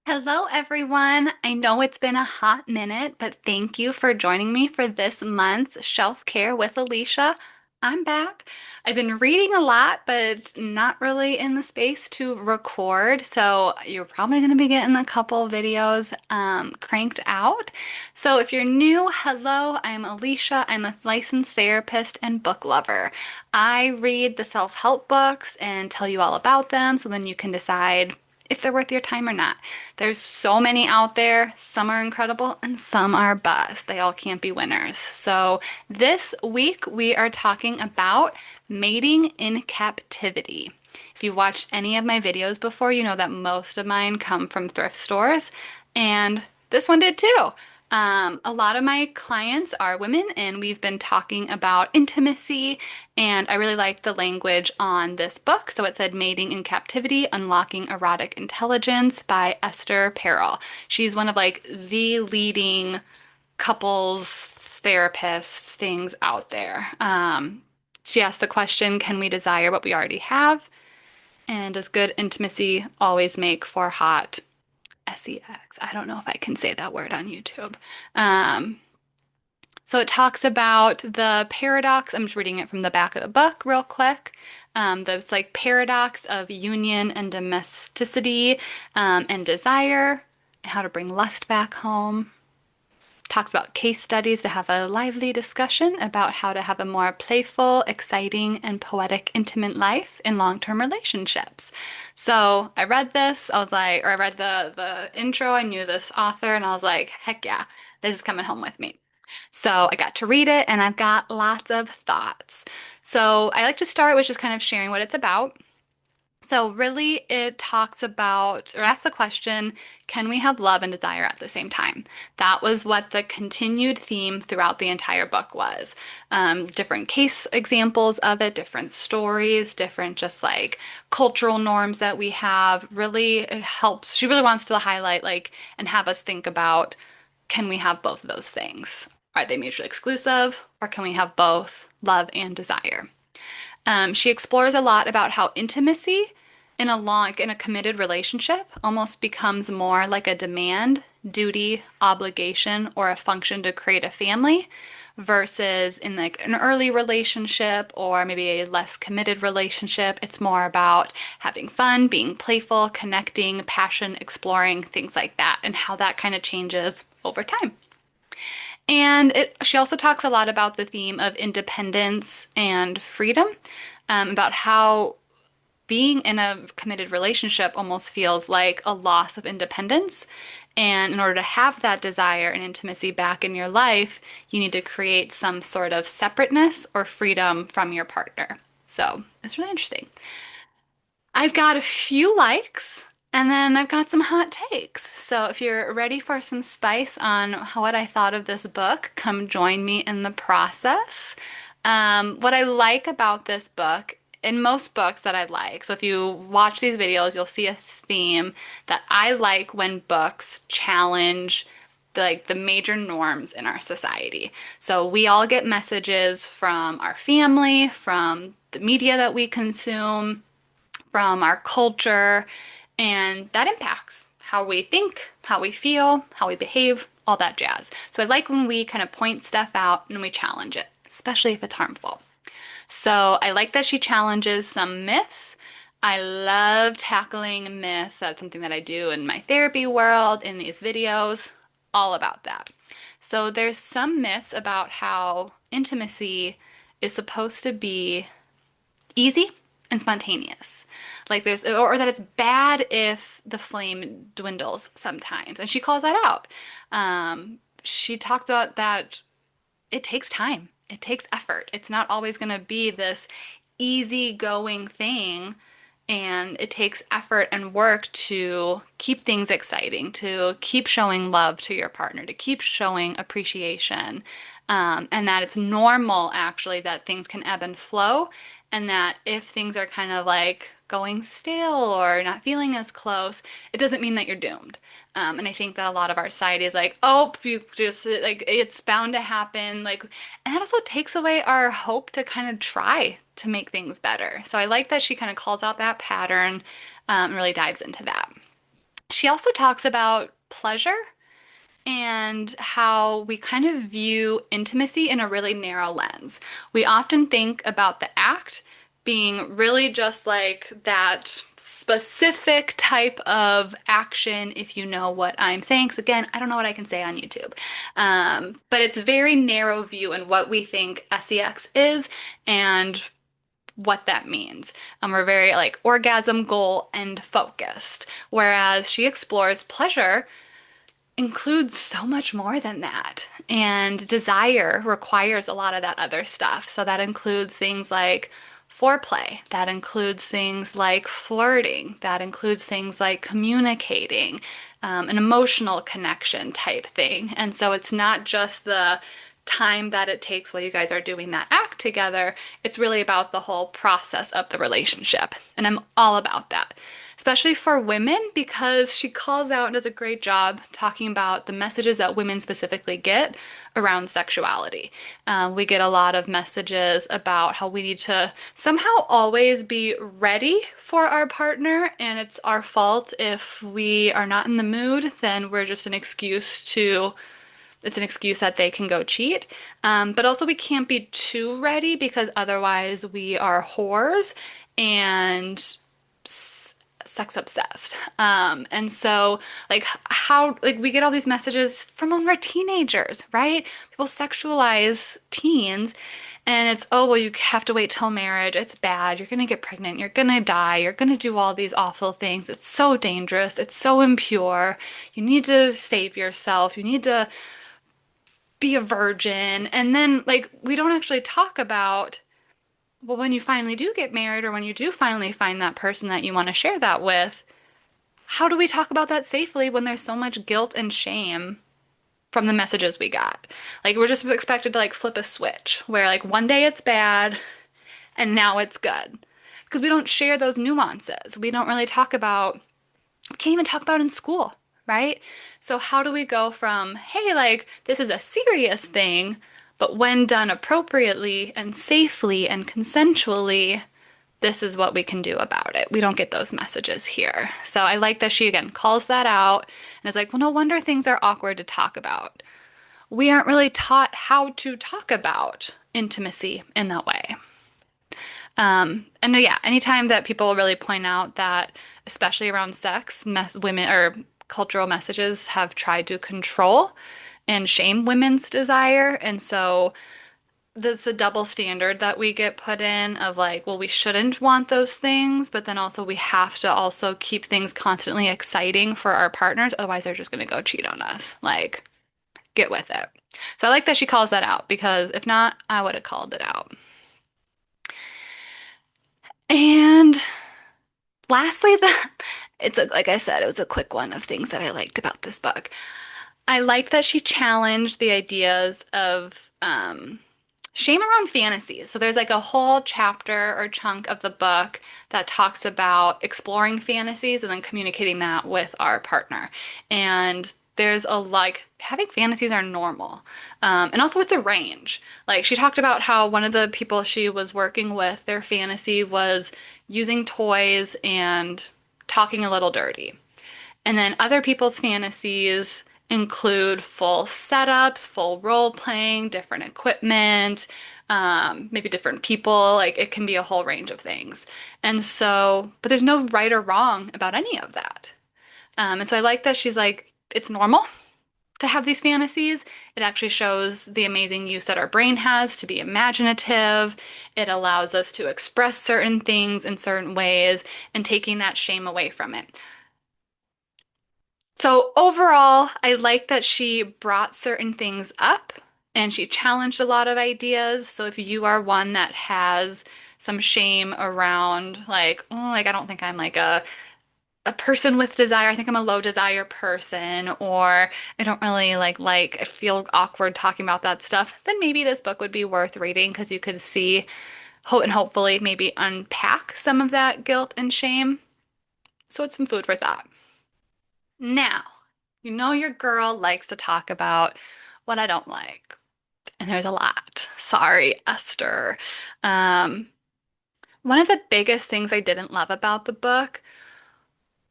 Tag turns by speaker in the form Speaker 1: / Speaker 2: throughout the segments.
Speaker 1: Hello, everyone. I know it's been a hot minute, but thank you for joining me for this month's Shelf Care with Alicia. I'm back. I've been reading a lot, but not really in the space to record. So you're probably going to be getting a couple videos cranked out. So if you're new, hello, I'm Alicia. I'm a licensed therapist and book lover. I read the self-help books and tell you all about them so then you can decide if they're worth your time or not. There's so many out there. Some are incredible and some are bust. They all can't be winners. So this week we are talking about mating in captivity. If you've watched any of my videos before, you know that most of mine come from thrift stores, and this one did too. A lot of my clients are women, and we've been talking about intimacy, and I really liked the language on this book. So it said Mating in Captivity, Unlocking Erotic Intelligence by Esther Perel. She's one of like the leading couples therapist things out there. She asked the question, can we desire what we already have? And does good intimacy always make for hot sex? I don't know if I can say that word on YouTube. Um, so it talks about the paradox. I'm just reading it from the back of the book real quick. There's like paradox of union and domesticity and desire, and how to bring lust back home. Talks about case studies to have a lively discussion about how to have a more playful, exciting, and poetic, intimate life in long-term relationships. So I read this, I was like, or I read the intro, I knew this author, and I was like, heck yeah, this is coming home with me. So I got to read it, and I've got lots of thoughts. So I like to start with just kind of sharing what it's about. So, really, it talks about or asks the question, can we have love and desire at the same time? That was what the continued theme throughout the entire book was. Different case examples of it, different stories, different just like cultural norms that we have. Really, it helps. She really wants to highlight, like, and have us think about, can we have both of those things? Are they mutually exclusive, or can we have both love and desire? She explores a lot about how intimacy in a committed relationship almost becomes more like a demand, duty, obligation, or a function to create a family versus in like an early relationship or maybe a less committed relationship. It's more about having fun, being playful, connecting, passion, exploring, things like that, and how that kind of changes over time. She also talks a lot about the theme of independence and freedom, about how being in a committed relationship almost feels like a loss of independence. And in order to have that desire and intimacy back in your life, you need to create some sort of separateness or freedom from your partner. So it's really interesting. I've got a few likes and then I've got some hot takes. So if you're ready for some spice on what I thought of this book, come join me in the process. What I like about this book, in most books that I like, so if you watch these videos, you'll see a theme that I like when books challenge the major norms in our society. So we all get messages from our family, from the media that we consume, from our culture, and that impacts how we think, how we feel, how we behave, all that jazz. So I like when we kind of point stuff out and we challenge it, especially if it's harmful. So I like that she challenges some myths. I love tackling myths. That's something that I do in my therapy world, in these videos, all about that. So there's some myths about how intimacy is supposed to be easy and spontaneous. Like or that it's bad if the flame dwindles sometimes. And she calls that out. She talked about that it takes time, it takes effort. It's not always going to be this easygoing thing. And it takes effort and work to keep things exciting, to keep showing love to your partner, to keep showing appreciation. And that it's normal, actually, that things can ebb and flow. And that if things are kind of like going stale or not feeling as close, it doesn't mean that you're doomed. And I think that a lot of our society is like, oh, you just like it's bound to happen. Like, and that also takes away our hope to kind of try to make things better. So I like that she kind of calls out that pattern, really dives into that. She also talks about pleasure and how we kind of view intimacy in a really narrow lens. We often think about the act being really just like that specific type of action, if you know what I'm saying. Because again, I don't know what I can say on YouTube. But it's very narrow view in what we think sex is and what that means. We're very like orgasm goal and focused, whereas she explores pleasure includes so much more than that. And desire requires a lot of that other stuff. So that includes things like foreplay, that includes things like flirting, that includes things like communicating, an emotional connection type thing. And so it's not just the time that it takes while you guys are doing that act together. It's really about the whole process of the relationship. And I'm all about that, especially for women, because she calls out and does a great job talking about the messages that women specifically get around sexuality. We get a lot of messages about how we need to somehow always be ready for our partner, and it's our fault if we are not in the mood, then we're just an excuse to it's an excuse that they can go cheat. But also, we can't be too ready because otherwise we are whores and sex obsessed. And so, like, how, like, we get all these messages from when we're teenagers, right? People sexualize teens. And it's, oh, well, you have to wait till marriage. It's bad. You're going to get pregnant. You're going to die. You're going to do all these awful things. It's so dangerous. It's so impure. You need to save yourself. You need to be a virgin. And then, like, we don't actually talk about, well, when you finally do get married or when you do finally find that person that you want to share that with, how do we talk about that safely when there's so much guilt and shame from the messages we got? Like, we're just expected to, like, flip a switch where, like, one day it's bad and now it's good. Because we don't share those nuances. We don't really talk about, we can't even talk about in school, right? So how do we go from, hey, like, this is a serious thing, but when done appropriately and safely and consensually, this is what we can do about it. We don't get those messages here. So I like that she again calls that out and is like, well, no wonder things are awkward to talk about. We aren't really taught how to talk about intimacy in that way. And yeah, anytime that people really point out that, especially around sex, women or cultural messages have tried to control and shame women's desire. And so there's a double standard that we get put in of like, well, we shouldn't want those things, but then also we have to also keep things constantly exciting for our partners. Otherwise, they're just going to go cheat on us. Like, get with it. So I like that she calls that out because if not, I would have called it out. And lastly, like I said, it was a quick one of things that I liked about this book. I like that she challenged the ideas of shame around fantasies. So there's like a whole chapter or chunk of the book that talks about exploring fantasies and then communicating that with our partner. And there's a like having fantasies are normal. And also it's a range. Like she talked about how one of the people she was working with, their fantasy was using toys and talking a little dirty. And then other people's fantasies include full setups, full role playing, different equipment, maybe different people. Like it can be a whole range of things. And so, but there's no right or wrong about any of that. And so I like that she's like, it's normal to have these fantasies. It actually shows the amazing use that our brain has to be imaginative. It allows us to express certain things in certain ways and taking that shame away from it. So overall, I like that she brought certain things up and she challenged a lot of ideas. So if you are one that has some shame around like, oh, like I don't think I'm like a person with desire. I think I'm a low desire person, or I don't really I feel awkward talking about that stuff, then maybe this book would be worth reading because you could see hope and hopefully maybe unpack some of that guilt and shame. So it's some food for thought. Now, you know your girl likes to talk about what I don't like. And there's a lot. Sorry, Esther. Um, One of the biggest things I didn't love about the book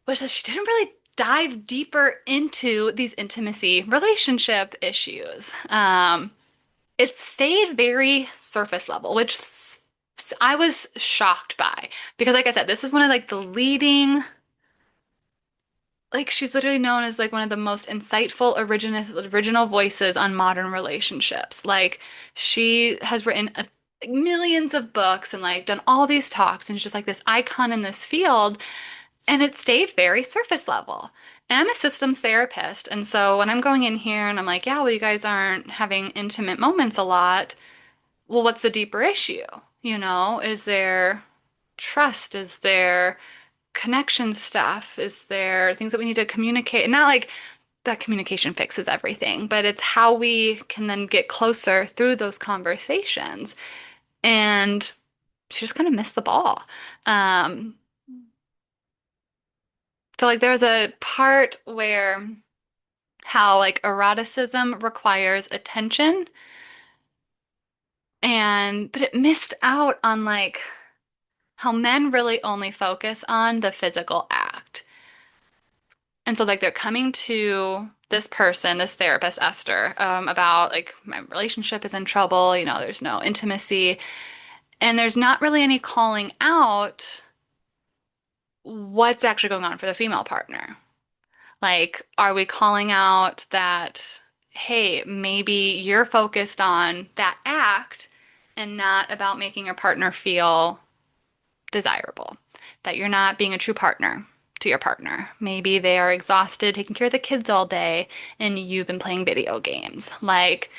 Speaker 1: was that she didn't really dive deeper into these intimacy relationship issues. It stayed very surface level, which I was shocked by because, like I said, this is one of like the leading, like she's literally known as like one of the most insightful original voices on modern relationships. Like she has written like millions of books and like done all these talks and she's just like this icon in this field. And it stayed very surface level. And I'm a systems therapist. And so when I'm going in here and I'm like, yeah, well, you guys aren't having intimate moments a lot. Well, what's the deeper issue? Is there trust? Is there connection stuff? Is there things that we need to communicate? Not like that communication fixes everything, but it's how we can then get closer through those conversations. And she just kind of missed the ball. Um, so like there was a part where how like eroticism requires attention and but it missed out on like how men really only focus on the physical act. And so like they're coming to this person, this therapist, Esther, about like my relationship is in trouble, there's no intimacy, and there's not really any calling out what's actually going on for the female partner. Like, are we calling out that, hey, maybe you're focused on that act and not about making your partner feel desirable, that you're not being a true partner to your partner. Maybe they are exhausted taking care of the kids all day and you've been playing video games. Like,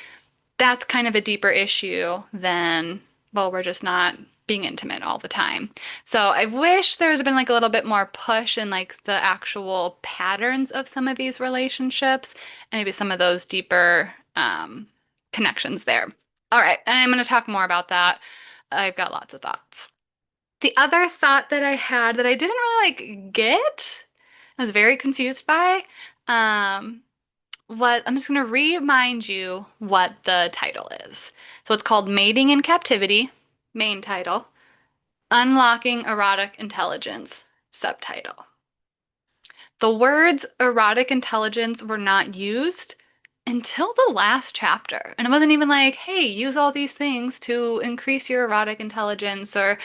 Speaker 1: that's kind of a deeper issue than, well, we're just not being intimate all the time. So I wish there's been like a little bit more push in like the actual patterns of some of these relationships and maybe some of those deeper connections there. All right, and I'm going to talk more about that. I've got lots of thoughts. The other thought that I had that I didn't really like get, I was very confused by, um, what I'm just going to remind you what the title is. So it's called Mating in Captivity, main title, Unlocking Erotic Intelligence, subtitle. The words erotic intelligence were not used until the last chapter. And it wasn't even like, hey, use all these things to increase your erotic intelligence or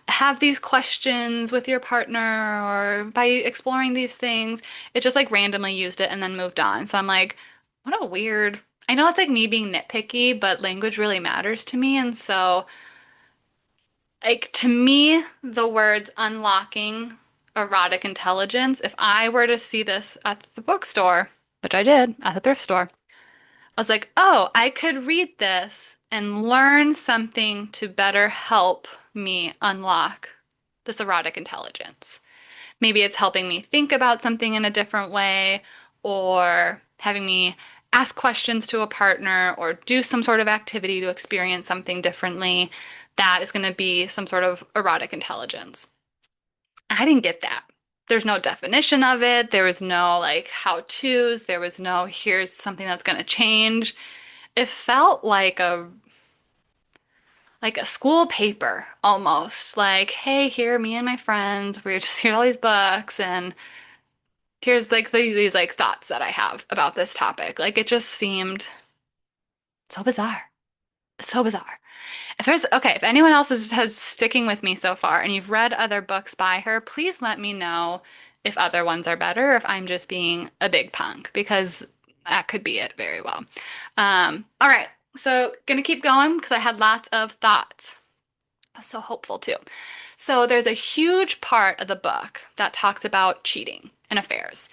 Speaker 1: have these questions with your partner or by exploring these things. It just like randomly used it and then moved on. So I'm like, what a weird. I know it's like me being nitpicky, but language really matters to me. And so, like, to me, the words unlocking erotic intelligence, if I were to see this at the bookstore, which I did at the thrift store, I was like, oh, I could read this and learn something to better help me unlock this erotic intelligence. Maybe it's helping me think about something in a different way, or having me ask questions to a partner, or do some sort of activity to experience something differently. That is going to be some sort of erotic intelligence. I didn't get that. There's no definition of it. There was no like how-tos. There was no here's something that's going to change. It felt like a school paper almost. Like, hey, here, me and my friends, we're just here all these books, and here's like these like thoughts that I have about this topic. Like, it just seemed so bizarre. So bizarre. If anyone else has sticking with me so far and you've read other books by her, please let me know if other ones are better, if I'm just being a big punk, because that could be it very well. All right, so gonna keep going because I had lots of thoughts. I was so hopeful too. So there's a huge part of the book that talks about cheating and affairs,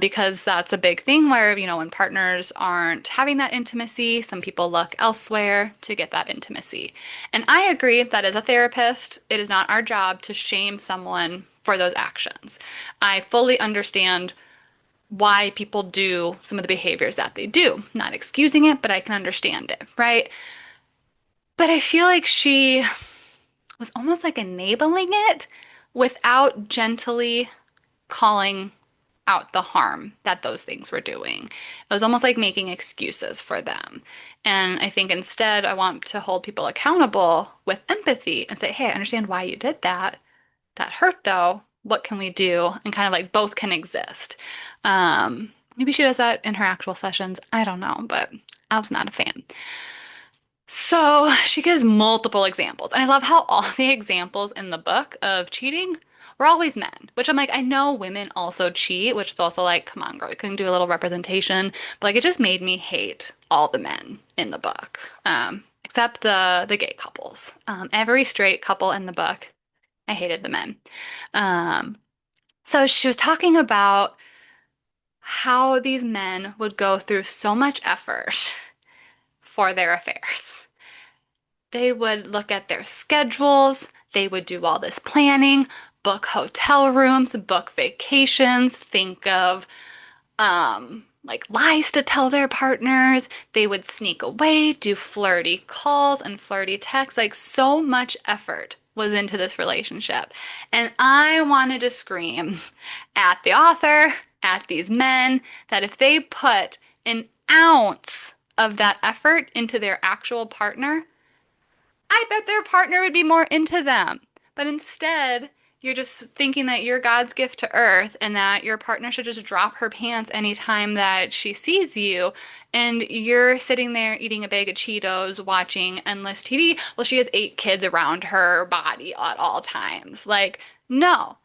Speaker 1: because that's a big thing where, when partners aren't having that intimacy, some people look elsewhere to get that intimacy. And I agree that as a therapist, it is not our job to shame someone for those actions. I fully understand why people do some of the behaviors that they do. Not excusing it, but I can understand it, right? But I feel like she was almost like enabling it without gently calling out the harm that those things were doing. It was almost like making excuses for them. And I think instead, I want to hold people accountable with empathy and say, hey, I understand why you did that. That hurt though. what can we do? And kind of like both can exist. Maybe she does that in her actual sessions. I don't know, but I was not a fan. So she gives multiple examples. And I love how all the examples in the book of cheating were always men, which I'm like, I know women also cheat, which is also like, come on, girl, you couldn't do a little representation. But like, it just made me hate all the men in the book, except the gay couples. Every straight couple in the book, I hated the men. Um, so she was talking about how these men would go through so much effort for their affairs. They would look at their schedules, they would do all this planning, book hotel rooms, book vacations, think of like lies to tell their partners. They would sneak away, do flirty calls and flirty texts. Like so much effort was into this relationship. And I wanted to scream at the author, at these men, that if they put an ounce of that effort into their actual partner, I bet their partner would be more into them. But instead, you're just thinking that you're God's gift to earth and that your partner should just drop her pants anytime that she sees you. And you're sitting there eating a bag of Cheetos, watching endless TV. Well, she has 8 kids around her body at all times. Like, no,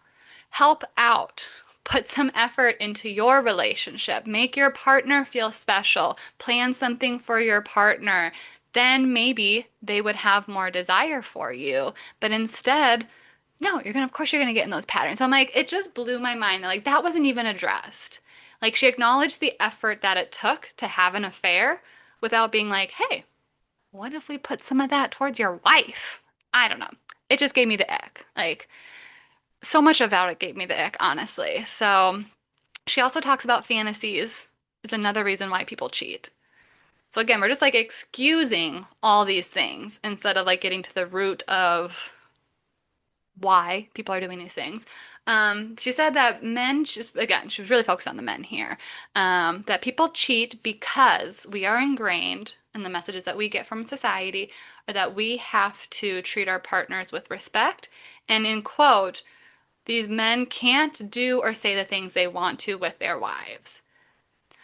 Speaker 1: help out. Put some effort into your relationship. Make your partner feel special. Plan something for your partner. Then maybe they would have more desire for you. But instead, no, of course, you're gonna get in those patterns. So I'm like, it just blew my mind. Like, that wasn't even addressed. Like, she acknowledged the effort that it took to have an affair without being like, hey, what if we put some of that towards your wife? I don't know. It just gave me the ick. Like, so much about it gave me the ick, honestly. So she also talks about fantasies is another reason why people cheat. So again, we're just like excusing all these things instead of like getting to the root of why people are doing these things. She said that men, just again, she was really focused on the men here, that people cheat because we are ingrained in the messages that we get from society are that we have to treat our partners with respect. And in quote, these men can't do or say the things they want to with their wives.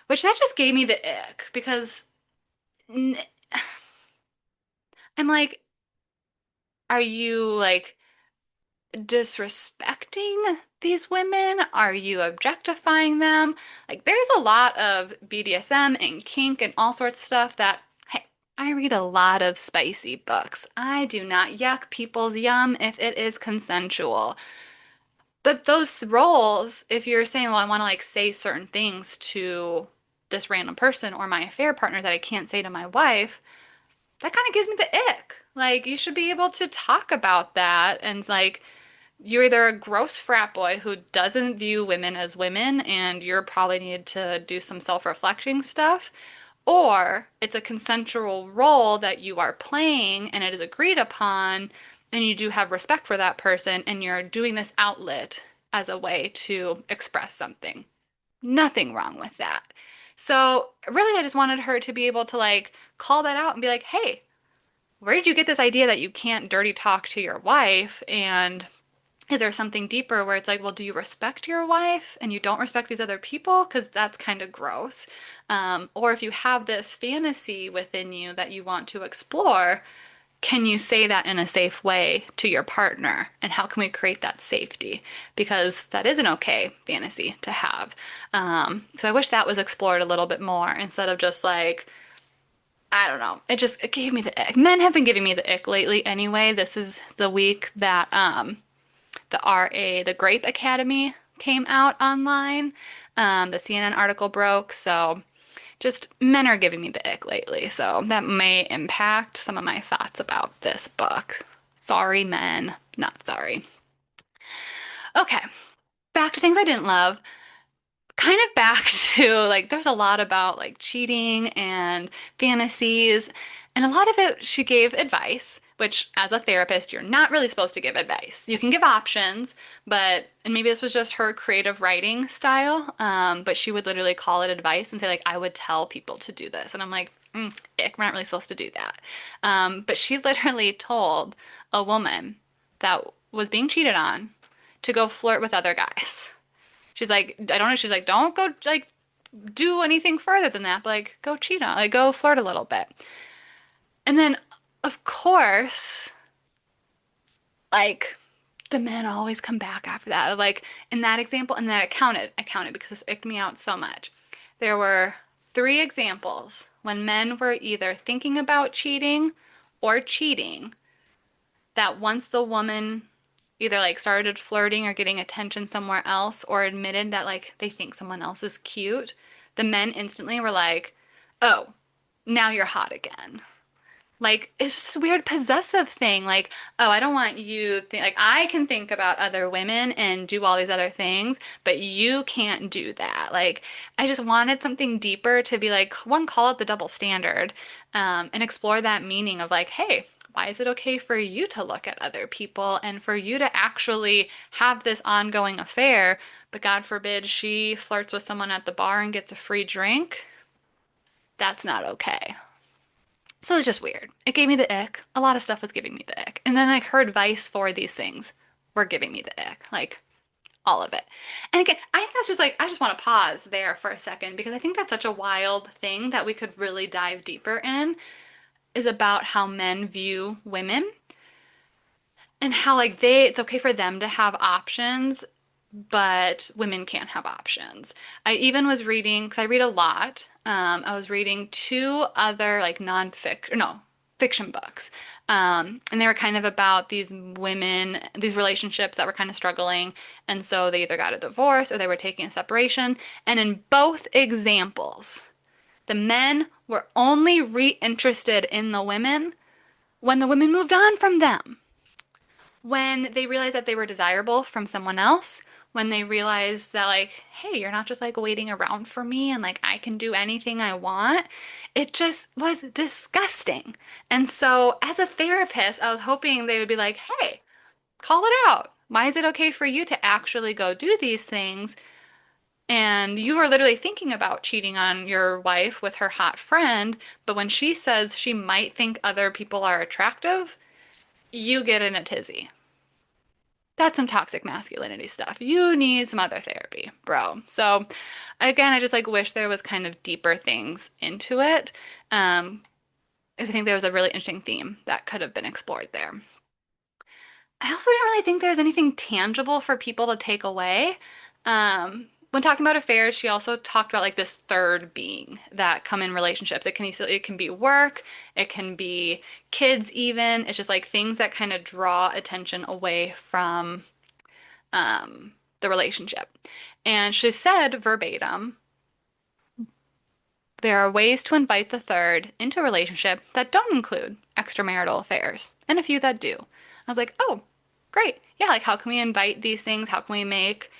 Speaker 1: Which that just gave me the ick because I'm like, are you like disrespecting these women? Are you objectifying them? Like, there's a lot of BDSM and kink and all sorts of stuff that, hey, I read a lot of spicy books. I do not yuck people's yum if it is consensual. But those roles, if you're saying, well, I want to like say certain things to this random person or my affair partner that I can't say to my wife, that kind of gives me the ick. Like, you should be able to talk about that. And like, you're either a gross frat boy who doesn't view women as women, and you're probably need to do some self-reflection stuff, or it's a consensual role that you are playing and it is agreed upon, and you do have respect for that person, and you're doing this outlet as a way to express something. Nothing wrong with that. So, really, I just wanted her to be able to like call that out and be like, hey, where did you get this idea that you can't dirty talk to your wife? And is there something deeper where it's like, well, do you respect your wife and you don't respect these other people? Because that's kind of gross. Or if you have this fantasy within you that you want to explore, can you say that in a safe way to your partner? And how can we create that safety? Because that is an okay fantasy to have. So I wish that was explored a little bit more instead of just like, I don't know. It gave me the ick. Men have been giving me the ick lately anyway. This is the week that the Grape Academy came out online. The CNN article broke, so just men are giving me the ick lately. So that may impact some of my thoughts about this book. Sorry, men. Not sorry. Okay, back to things I didn't love. Kind of back to like there's a lot about like cheating and fantasies, and a lot of it she gave advice, which as a therapist you're not really supposed to give advice. You can give options, but and maybe this was just her creative writing style, but she would literally call it advice and say like I would tell people to do this, and I'm like, ick, we're not really supposed to do that. But she literally told a woman that was being cheated on to go flirt with other guys. She's like, I don't know. She's like, don't go like do anything further than that, but like go cheat on, like go flirt a little bit. And then, of course, like the men always come back after that. Like in that example, and then I counted because this icked me out so much. There were three examples when men were either thinking about cheating or cheating that once the woman either like started flirting or getting attention somewhere else or admitted that like they think someone else is cute, the men instantly were like, "Oh, now you're hot again." Like it's just a weird possessive thing. Like, oh, I don't want you think like I can think about other women and do all these other things, but you can't do that. Like, I just wanted something deeper to be like, one, call it the double standard, and explore that meaning of like, hey, why is it okay for you to look at other people and for you to actually have this ongoing affair, but God forbid she flirts with someone at the bar and gets a free drink? That's not okay. So it was just weird. It gave me the ick. A lot of stuff was giving me the ick. And then like her advice for these things were giving me the ick. Like all of it. And again, I think that's just like I just want to pause there for a second because I think that's such a wild thing that we could really dive deeper in is about how men view women and how like it's okay for them to have options but women can't have options. I even was reading, because I read a lot, I was reading two other like non-fiction, no, fiction books. And they were kind of about these women, these relationships that were kind of struggling. And so they either got a divorce or they were taking a separation. And in both examples, the men were only re-interested in the women when the women moved on from them, when they realized that they were desirable from someone else, when they realized that, like, hey, you're not just like waiting around for me and like I can do anything I want. It just was disgusting. And so, as a therapist, I was hoping they would be like, hey, call it out. Why is it okay for you to actually go do these things? And you are literally thinking about cheating on your wife with her hot friend, but when she says she might think other people are attractive, you get in a tizzy. That's some toxic masculinity stuff. You need some other therapy, bro. So again, I just like wish there was kind of deeper things into it. Um, I think there was a really interesting theme that could have been explored there. I also don't really think there's anything tangible for people to take away. When talking about affairs, she also talked about like this third being that come in relationships. It can be work, it can be kids even. It's just like things that kind of draw attention away from the relationship. And she said verbatim, there are ways to invite the third into a relationship that don't include extramarital affairs, and a few that do. I was like, oh, great. Yeah, like how can we invite these things? How can we make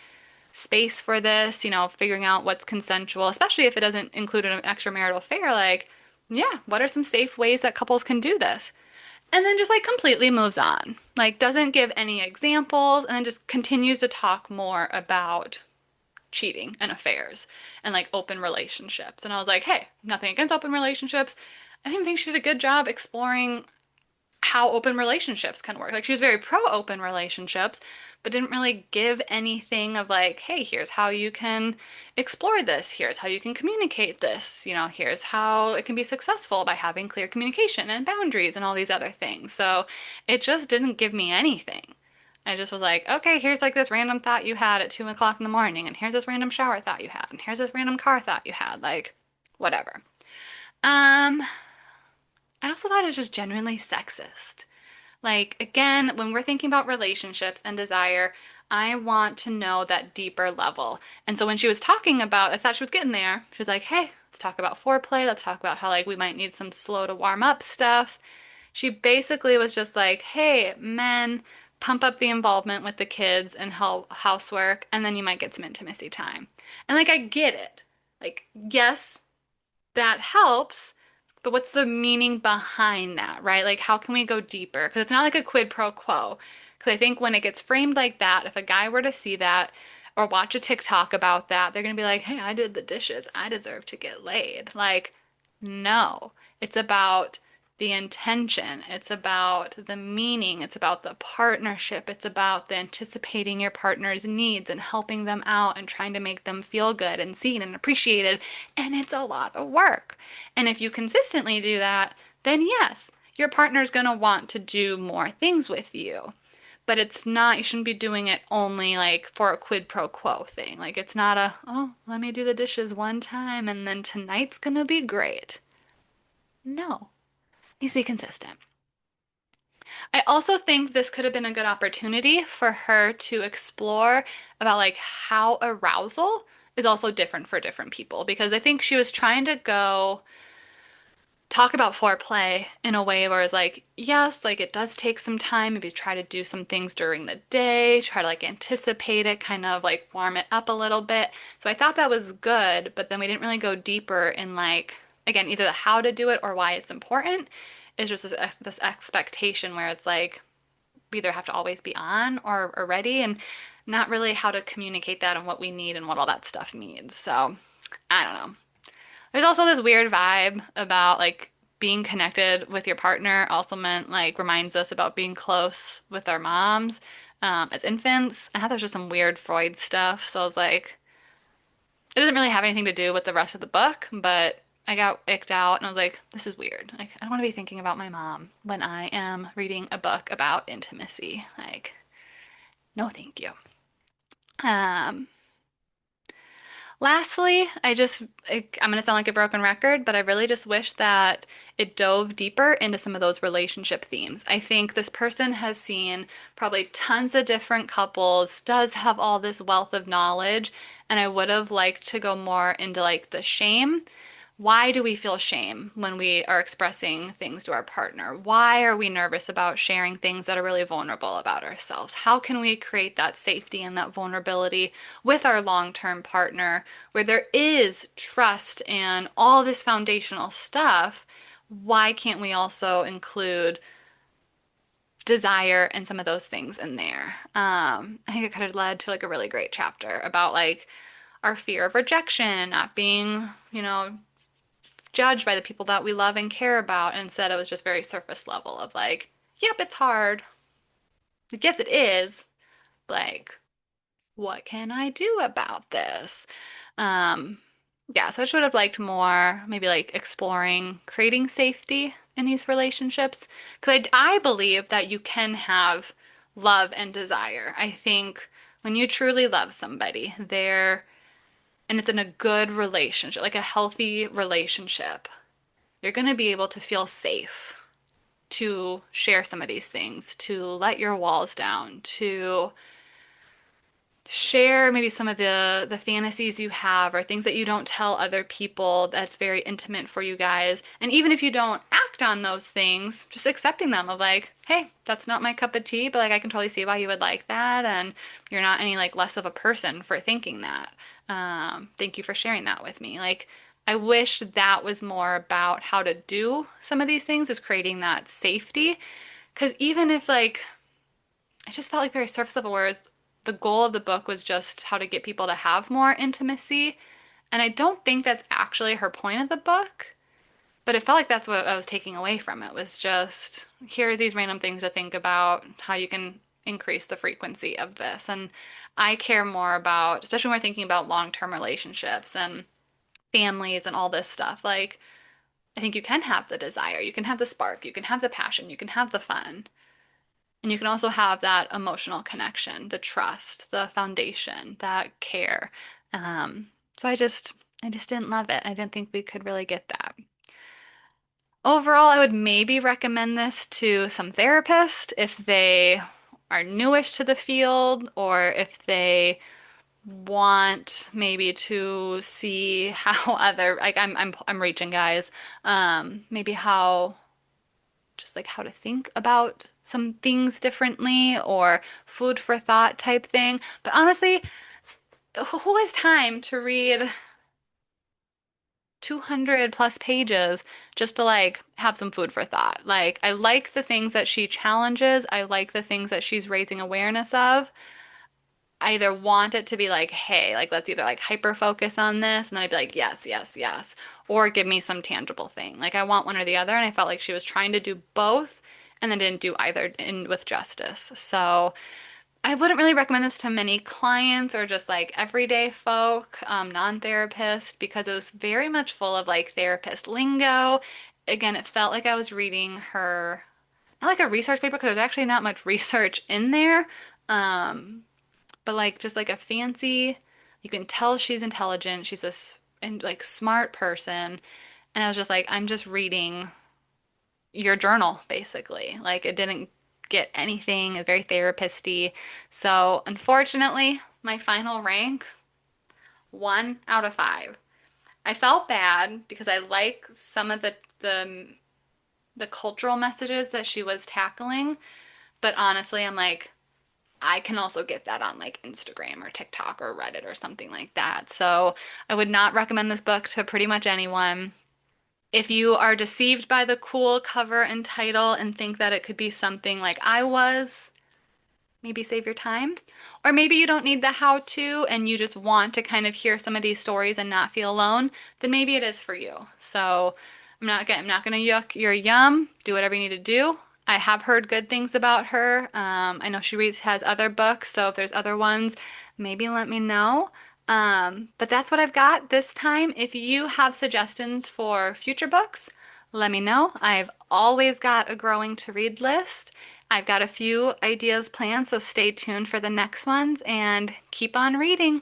Speaker 1: space for this? Figuring out what's consensual, especially if it doesn't include an extramarital affair. Like, yeah, what are some safe ways that couples can do this? And then just like completely moves on. Like doesn't give any examples and then just continues to talk more about cheating and affairs and like open relationships. And I was like, hey, nothing against open relationships. I didn't think she did a good job exploring how open relationships can work. Like she was very pro open relationships, but didn't really give anything of like, hey, here's how you can explore this. Here's how you can communicate this. Here's how it can be successful by having clear communication and boundaries and all these other things. So it just didn't give me anything. I just was like, okay, here's like this random thought you had at 2 o'clock in the morning, and here's this random shower thought you had, and here's this random car thought you had, like, whatever. Um, I also thought it was just genuinely sexist. Like, again, when we're thinking about relationships and desire, I want to know that deeper level. And so when she was talking about, I thought she was getting there. She was like, hey, let's talk about foreplay. Let's talk about how, like, we might need some slow to warm up stuff. She basically was just like, hey, men, pump up the involvement with the kids and help housework, and then you might get some intimacy time. And, like, I get it. Like, yes, that helps, but what's the meaning behind that, right? Like, how can we go deeper? Because it's not like a quid pro quo. Because I think when it gets framed like that, if a guy were to see that or watch a TikTok about that, they're going to be like, hey, I did the dishes. I deserve to get laid. Like, no. It's about the intention, it's about the meaning, it's about the partnership, it's about the anticipating your partner's needs and helping them out and trying to make them feel good and seen and appreciated. And it's a lot of work. And if you consistently do that, then yes, your partner's going to want to do more things with you. But it's not, you shouldn't be doing it only like for a quid pro quo thing. Like it's not a, oh, let me do the dishes one time and then tonight's gonna be great. No, it needs to be consistent. I also think this could have been a good opportunity for her to explore about like how arousal is also different for different people because I think she was trying to go talk about foreplay in a way where it's like, yes, like it does take some time. Maybe try to do some things during the day, try to like anticipate it, kind of like warm it up a little bit. So I thought that was good, but then we didn't really go deeper in like, again, either the how to do it or why it's important. It's just this expectation where it's like we either have to always be on or ready and not really how to communicate that and what we need and what all that stuff means. So I don't know. There's also this weird vibe about like being connected with your partner also meant like reminds us about being close with our moms as infants. I thought there's just some weird Freud stuff. So I was like, it doesn't really have anything to do with the rest of the book, but I got icked out and I was like, this is weird. Like, I don't want to be thinking about my mom when I am reading a book about intimacy. Like, no, thank you. Um, Lastly, I'm going to sound like a broken record, but I really just wish that it dove deeper into some of those relationship themes. I think this person has seen probably tons of different couples, does have all this wealth of knowledge, and I would have liked to go more into like the shame. Why do we feel shame when we are expressing things to our partner? Why are we nervous about sharing things that are really vulnerable about ourselves? How can we create that safety and that vulnerability with our long-term partner where there is trust and all this foundational stuff? Why can't we also include desire and some of those things in there? I think it could have led to like a really great chapter about like our fear of rejection, not being, judged by the people that we love and care about. And instead, it was just very surface level of like, yep, it's hard. I guess it is. Like, what can I do about this? Um, yeah, so I should have liked more, maybe like exploring creating safety in these relationships. Because I believe that you can have love and desire. I think when you truly love somebody, and it's in a good relationship, like a healthy relationship, you're going to be able to feel safe to share some of these things, to let your walls down, to share maybe some of the fantasies you have or things that you don't tell other people that's very intimate for you guys. And even if you don't act on those things, just accepting them of like, hey, that's not my cup of tea, but like I can totally see why you would like that and you're not any like less of a person for thinking that. Thank you for sharing that with me. Like I wish that was more about how to do some of these things, is creating that safety. Because even if like it just felt like very surface level, whereas the goal of the book was just how to get people to have more intimacy. And I don't think that's actually her point of the book, but it felt like that's what I was taking away from it was just here are these random things to think about, how you can increase the frequency of this. And I care more about, especially when we're thinking about long-term relationships and families and all this stuff. Like, I think you can have the desire, you can have the spark, you can have the passion, you can have the fun. And you can also have that emotional connection, the trust, the foundation, that care. So I just didn't love it. I didn't think we could really get that. Overall, I would maybe recommend this to some therapists if they are newish to the field or if they want maybe to see how other like I'm reaching guys maybe how just like how to think about some things differently or food for thought type thing. But honestly, who has time to read 200 plus pages just to like have some food for thought? Like, I like the things that she challenges, I like the things that she's raising awareness of. I either want it to be like, hey, like let's either like hyper focus on this, and then I'd be like, yes, yes, yes, or give me some tangible thing. Like I want one or the other, and I felt like she was trying to do both and then didn't do either in with justice. So I wouldn't really recommend this to many clients or just like everyday folk, non-therapist, because it was very much full of like therapist lingo. Again, it felt like I was reading her, not like a research paper, because there's actually not much research in there. Um, but like just like a fancy, you can tell she's intelligent. She's this and like smart person. And I was just like, I'm just reading your journal, basically. Like it didn't get anything. It's very therapist-y. So unfortunately, my final rank, 1 out of 5. I felt bad because I like some of the cultural messages that she was tackling, but honestly, I'm like, I can also get that on like Instagram or TikTok or Reddit or something like that. So I would not recommend this book to pretty much anyone. If you are deceived by the cool cover and title and think that it could be something like I was, maybe save your time. Or maybe you don't need the how to and you just want to kind of hear some of these stories and not feel alone, then maybe it is for you. So I'm not gonna yuck your yum. Do whatever you need to do. I have heard good things about her. I know she reads has other books, so if there's other ones, maybe let me know. But that's what I've got this time. If you have suggestions for future books, let me know. I've always got a growing to read list. I've got a few ideas planned, so stay tuned for the next ones and keep on reading.